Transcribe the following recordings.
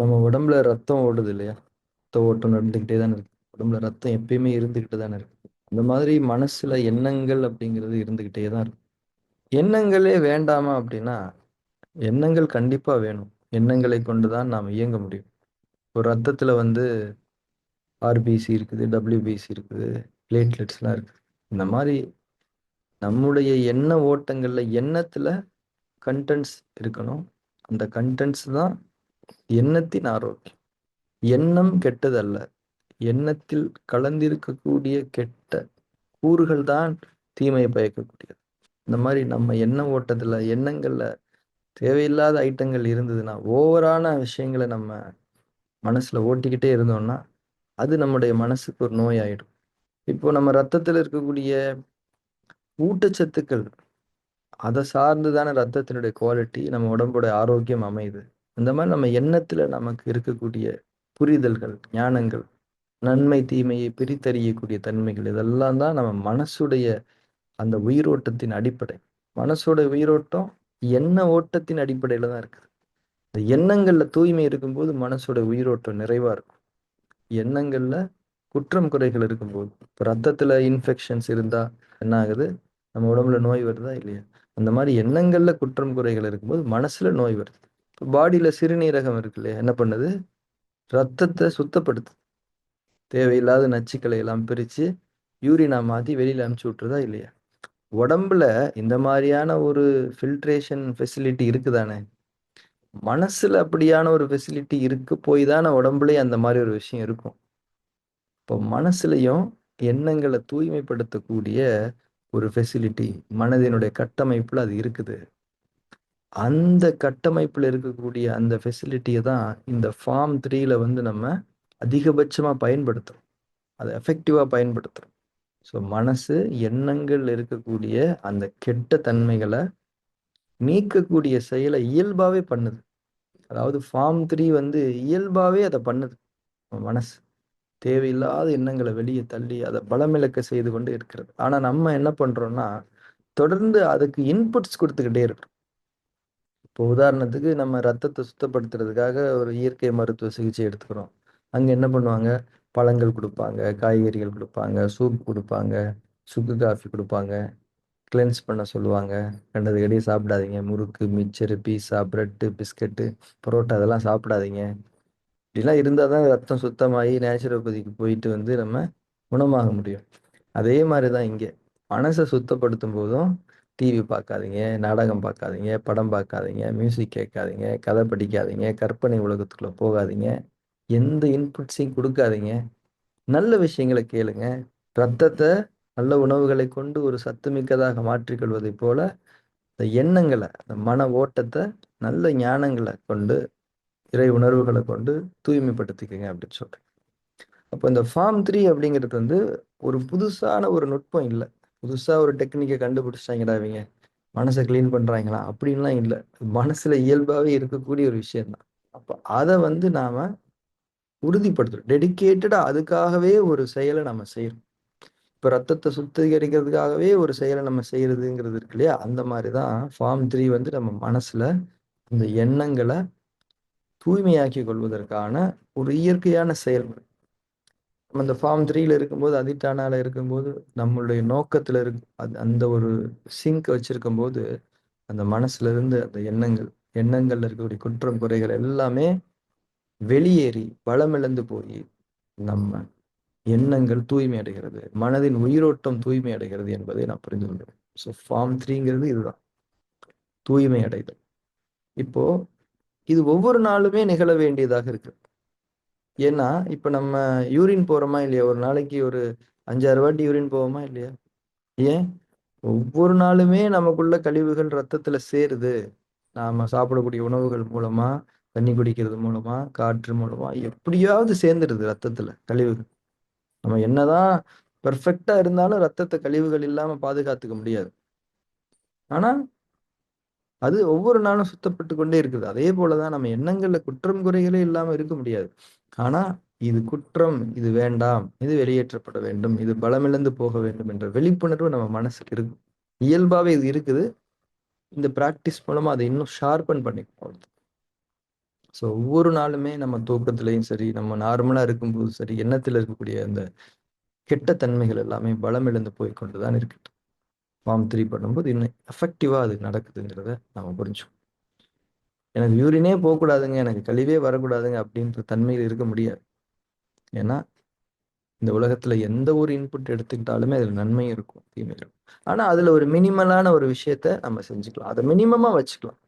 நம்ம உடம்புல ரத்தம் ஓடுது இல்லையா? ரத்த ஓட்டம் நடந்துகிட்டே தானே இருக்கு. உடம்புல ரத்தம் எப்பயுமே இருந்துகிட்டு தானே இருக்கு. அந்த மாதிரி மனசுல எண்ணங்கள் அப்படிங்கிறது இருந்துகிட்டே தான் இருக்கு. எண்ணங்களே வேண்டாமா அப்படின்னா, எண்ணங்கள் கண்டிப்பா வேணும். எண்ணங்களை கொண்டு தான் நாம் இயங்க முடியும். ஒரு ரத்தத்துல வந்து ஆர்பிசி இருக்குது, டபிள்யூபிசி இருக்குது, பிளேட்லெட்ஸ்லாம் இருக்கு. இந்த மாதிரி நம்முடைய எண்ண ஓட்டங்கள்ல எண்ணத்துல கன்டென்ட்ஸ் இருக்கணும். அந்த கன்டென்ட்ஸ் தான் எண்ணத்தின் ஆரோக்கியம். எண்ணம் கெட்டதல்ல. எண்ணத்தில் கலந்திருக்கக்கூடிய கெட்ட கூறுகள் தான் தீமையை பயக்கக்கூடியது. இந்த மாதிரி நம்ம எண்ண ஓட்டத்துல எண்ணங்கள்ல தேவையில்லாத ஐட்டங்கள் இருந்ததுன்னா, ஓவரான விஷயங்களை நம்ம மனசுல ஓட்டிக்கிட்டே இருந்தோம்னா, அது நம்முடைய மனசுக்கு ஒரு நோய் ஆயிடும். இப்போ நம்ம ரத்தத்துல இருக்கக்கூடிய ஊட்டச்சத்துக்கள், அதை சார்ந்துதானே ரத்தத்தினுடைய குவாலிட்டி, நம்ம உடம்போட ஆரோக்கியம் அமையுது. அந்த மாதிரி நம்ம எண்ணத்துல நமக்கு இருக்கக்கூடிய புரிதல்கள், ஞானங்கள், நன்மை தீமையை பிரித்தறியக்கூடிய தன்மைகள், இதெல்லாம் தான் நம்ம மனசுடைய அந்த உயிரோட்டத்தின் அடிப்படை. மனசோட உயிரோட்டம் எண்ண ஓட்டத்தின் அடிப்படையில தான் இருக்குது. இந்த எண்ணங்கள்ல தூய்மை இருக்கும்போது மனசோட உயிரோட்டம் நிறைவா இருக்கும். எண்ணங்கள்ல குற்றம் குறைகள் இருக்கும்போது, இப்போ ரத்தத்துல இன்ஃபெக்ஷன்ஸ் இருந்தா என்ன ஆகுது? நம்ம உடம்புல நோய் வருதா இல்லையா? அந்த மாதிரி எண்ணங்கள்ல குற்றம் குறைகள் இருக்கும்போது மனசுல நோய் வருது. இப்போ பாடியில சிறுநீரகம் இருக்கு இல்லையா? என்ன பண்ணுது? ரத்தத்தை சுத்தப்படுத்துது. தேவையில்லாத நச்சுக்களை எல்லாம் பிரிச்சு யூரினா மாத்தி வெளியில அனுப்பிச்சு விட்டுறதா இல்லையா? உடம்புல இந்த மாதிரியான ஒரு ஃபில்ட்ரேஷன் ஃபெசிலிட்டி இருக்குதானே? மனசுல அப்படியான ஒரு ஃபெசிலிட்டி இருக்கு போய் தானே உடம்புலயே அந்த மாதிரி ஒரு விஷயம் இருக்கும். இப்போ மனசுலயும் எண்ணங்களை தூய்மைப்படுத்தக்கூடிய ஒரு ஃபெசிலிட்டி மனதினுடைய கட்டமைப்புல அது இருக்குது. அந்த கட்டமைப்புல இருக்கக்கூடிய அந்த ஃபெசிலிட்டியை தான் இந்த ஃபார்ம் 3ல வந்து நம்ம அதிகபட்சமா பயன்படுத்துறோம். அதை எஃபெக்டிவா பயன்படுத்துறோம். ஸோ மனசு எண்ணங்கள் இருக்கக்கூடிய அந்த கெட்ட தன்மைகளை நீக்கக்கூடிய செயலை இயல்பாவே பண்ணுது. அதாவது ஃபார்ம் 3 வந்து இயல்பாவே அதை பண்ணுது. மனசு தேவையில்லாத எண்ணங்களை வெளியே தள்ளி அதை பலமிழக்க செய்து கொண்டு இருக்கிறது. ஆனா நம்ம என்ன பண்றோம்னா, தொடர்ந்து அதுக்கு இன்புட்ஸ் கொடுத்துக்கிட்டே இருக்கோம். இப்போ உதாரணத்துக்கு நம்ம ரத்தத்தை சுத்தப்படுத்துறதுக்காக ஒரு இயற்கை மருத்துவ சிகிச்சை எடுத்துக்கிறோம். அங்க என்ன பண்ணுவாங்க? பழங்கள் கொடுப்பாங்க, காய்கறிகள் கொடுப்பாங்க, சூப் கொடுப்பாங்க, சுக்கு காஃபி கொடுப்பாங்க, கிளென்ஸ் பண்ண சொல்லுவாங்க. கண்டது கடிய சாப்பிடாதீங்க. முறுக்கு, மிச்சரு, பீஸா, பிரெட்டு, பிஸ்கட்டு, பரோட்டா இதெல்லாம் சாப்பிடாதீங்க. இப்படிலாம் இருந்தால் தான் ரத்தம் சுத்தமாகி நேச்சுரோபதிக்கு போயிட்டு வந்து நம்ம குணமாக முடியும். அதே மாதிரி தான் இங்கே மனசை சுத்தப்படுத்தும் போதும் டிவி பார்க்காதீங்க, நாடகம் பார்க்காதீங்க, படம் பார்க்காதீங்க, மியூசிக் கேட்காதீங்க, கதை படிக்காதீங்க, கற்பனை உலகத்துக்குள்ளே போகாதீங்க, எந்த இன்புட்ஸையும் கொடுக்காதீங்க. நல்ல விஷயங்களை கேளுங்க. ரத்தத்தை நல்ல உணவுகளை கொண்டு ஒரு சத்துமிக்கதாக மாற்றிக்கொள்வதை போல இந்த எண்ணங்களை, அந்த மன ஓட்டத்தை நல்ல ஞானங்களை கொண்டு, இறை உணர்வுகளை கொண்டு தூய்மைப்படுத்திக்கங்க அப்படின்னு சொல்றேன். அப்போ இந்த ஃபார்ம் 3 அப்படிங்கிறது வந்து ஒரு புதுசான ஒரு நுட்பம் இல்லை. புதுசா ஒரு டெக்னிக்கை கண்டுபிடிச்சிட்டாங்கடா இவங்க, மனசை கிளீன் பண்றாங்களா அப்படின்லாம் இல்லை. மனசுல இயல்பாவே இருக்கக்கூடிய ஒரு விஷயம் தான். அப்போ அதை வந்து நாம உறுதிப்படுத்துறோம். டெடிக்கேட்டடா அதுக்காகவே ஒரு செயலை நம்ம செய்யறோம். இப்போ ரத்தத்தை சுத்திகரிக்கிறதுக்காகவே ஒரு செயலை நம்ம செய்யறதுங்கிறது இருக்கு இல்லையா? அந்த மாதிரி தான் ஃபார்ம் 3 வந்து நம்ம மனசுல இந்த எண்ணங்களை தூய்மையாக்கி கொள்வதற்கான ஒரு இயற்கையான செயல்முறை. நம்ம இந்த ஃபார்ம் 3ல இருக்கும்போது, அதிட்டானால இருக்கும்போது, நம்மளுடைய நோக்கத்துல அந்த ஒரு சிங்க் வச்சிருக்கும் போது, அந்த மனசுல இருந்து அந்த எண்ணங்கள்ல இருக்கக்கூடிய குற்றம் குறைகள் எல்லாமே வெளியேறி பலமிழந்து போய் நம்ம எண்ணங்கள் தூய்மை அடைகிறது, மனதின் உயிரோட்டம் தூய்மை அடைகிறது என்பதை நான் புரிந்து கொண்டேன். ஸோ ஃபார்ம் 3ங்கிறது இதுதான், தூய்மை அடைதல். இப்போ இது ஒவ்வொரு நாளுமே நிகழ வேண்டியதாக இருக்கு. ஏன்னா இப்ப நம்ம யூரின் போறோமா இல்லையா? ஒரு நாளைக்கு ஒரு 5, 6 வாட்டி யூரின் போவோமா இல்லையா? ஏன்? ஒவ்வொரு நாளுமே நமக்குள்ள கழிவுகள் ரத்தத்துல சேருது. நாம சாப்பிடக்கூடிய உணவுகள் மூலமா, தண்ணி குடிக்கிறது மூலமா, காற்று மூலமா எப்படியாவது சேர்ந்துடுது ரத்தத்துல கழிவுகள். நம்ம என்னதான் பெர்ஃபெக்ட்டா இருந்தாலும் ரத்தத்தை கழிவுகள் இல்லாம பாதுகாத்துக்க முடியாது. ஆனா அது ஒவ்வொரு நாளும் சுத்தப்பட்டு கொண்டே இருக்குது. அதே போலதான் நம்ம எண்ணங்கள்ல குற்றம் குறைகளே இல்லாம இருக்க முடியாது. ஆனா இது குற்றம், இது வேண்டாம், இது வெளியேற்றப்பட வேண்டும், இது பலமிழந்து போக வேண்டும் என்ற விழிப்புணர்வு நம்ம மனசுக்கு இருக்கு. இயல்பாவே இது இருக்குது. இந்த பிராக்டிஸ் மூலமா அதை இன்னும் ஷார்பன் பண்ணிக்கணும். ஸோ ஒவ்வொரு நாளுமே நம்ம தூக்கத்திலையும் சரி, நம்ம நார்மலா இருக்கும்போது சரி, எண்ணத்துல இருக்கக்கூடிய அந்த கெட்ட தன்மைகள் எல்லாமே பலம் இழந்து போய் கொண்டு தான் இருக்கு. ஃபார்ம் 3 பண்ணும்போது இன்னும் எஃபெக்டிவா அது நடக்குதுங்கிறத நாம புரிஞ்சுக்கணும். எனக்கு யூரினே போக்கூடாதுங்க, எனக்கு கழிவே வரக்கூடாதுங்க அப்படின்ற தன்மையில இருக்க முடியாது. ஏன்னா, இந்த உலகத்துல எந்த ஒரு இன்புட் எடுத்துக்கிட்டாலுமே அதுல நன்மையும் இருக்கும், தீமையும் இருக்கும். ஆனா, அதுல ஒரு மினிமலான ஒரு விஷயத்த நம்ம செஞ்சுக்கலாம். அத மினிமமா வச்சுக்கலாம்.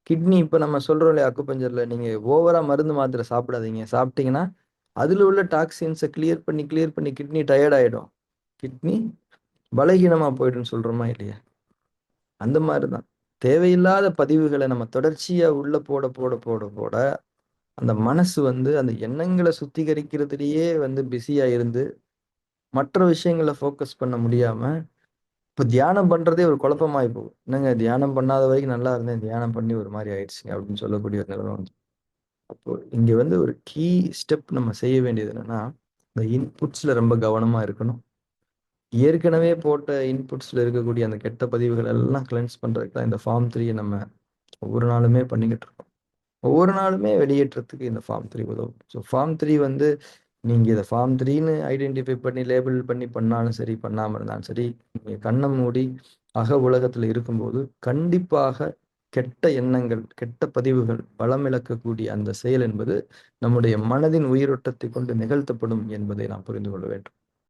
கிட்னி இப்ப நம்ம சொல்றோம் இல்லையா அக்குபஞ்சர்ல, நீங்க ஓவரா மருந்து மாத்திரை சாப்பிடாதீங்க. சாப்பிட்டீங்கன்னா, அதுல உள்ள டாக்ஸின்ஸ கிளியர் பண்ணி கிட்னி டயர்ட் ஆயிடும். கிட்னி பலகீனமா போயிடும்னு சொல்றோமா இல்லையா? அந்த மாரி தான். தேவையில்லாத பதிவுகள நம்ம தொடர்ச்சியா உள்ள போட, அந்த மனசு வந்து அந்த எண்ணங்கள சுத்திகரிக்கிறதிலேயே வந்து பிஸியா இருந்து, மற்ற விஷயங்கள ஃபோக்கஸ் பண்ண முடியாம, இப்ப தியானம் பண்றதே ஒரு குழப்பமாயி போகும். என்னங்க தியானம் பண்ணாத வரைக்கும் நல்லா இருந்தேன். தியானம் பண்ணி ஒரு மாரி ஆயிடுச்சுங்க அப்படின்னு சொல்லக்கூடிய ஒரு நிலைமை வந்து. அப்போ இங்க வந்து ஒரு கீ ஸ்டெப் நம்ம செய்ய வேண்டியது என்னன்னா, இந்த இன்புட்ஸ்ல ரொம்ப கவனமா இருக்கணும். ஏற்கனவே போட்ட இன்புட்ஸ்ல இருக்கக்கூடிய அந்த கெட்ட பதிவுகள் எல்லாம் கிளென்ஸ் பண்றதுக்கு தான் இந்த ஃபார்ம் 3 நம்ம ஒவ்வொரு நாளுமே பண்ணிக்கிட்டு இருக்கோம். ஒவ்வொரு நாளுமே வெளியேற்றத்துக்கு இந்த ஃபார்ம் 3 உதவும். ஸோ ஃபார்ம் 3 வந்து நீங்க இத ஃபார்ம் 3ன்னு ஐடென்டிஃபை பண்ணி லேபிள் பண்ணி பண்ணாலும் சரி, பண்ணாம இருந்தாலும் சரி, நீங்க கண்ண மூடி அக உலகத்துல இருக்கும்போது, கண்டிப்பாக கெட்ட எண்ணங்கள், கெட்ட பதிவுகள் பலம் இழக்கக்கூடிய அந்த செயல் என்பது நம்முடைய மனதின் உயிரோட்டத்தைக் கொண்டு நிகழ்த்தப்படும் என்பதை நாம் புரிந்து கொள்ள வேண்டும்.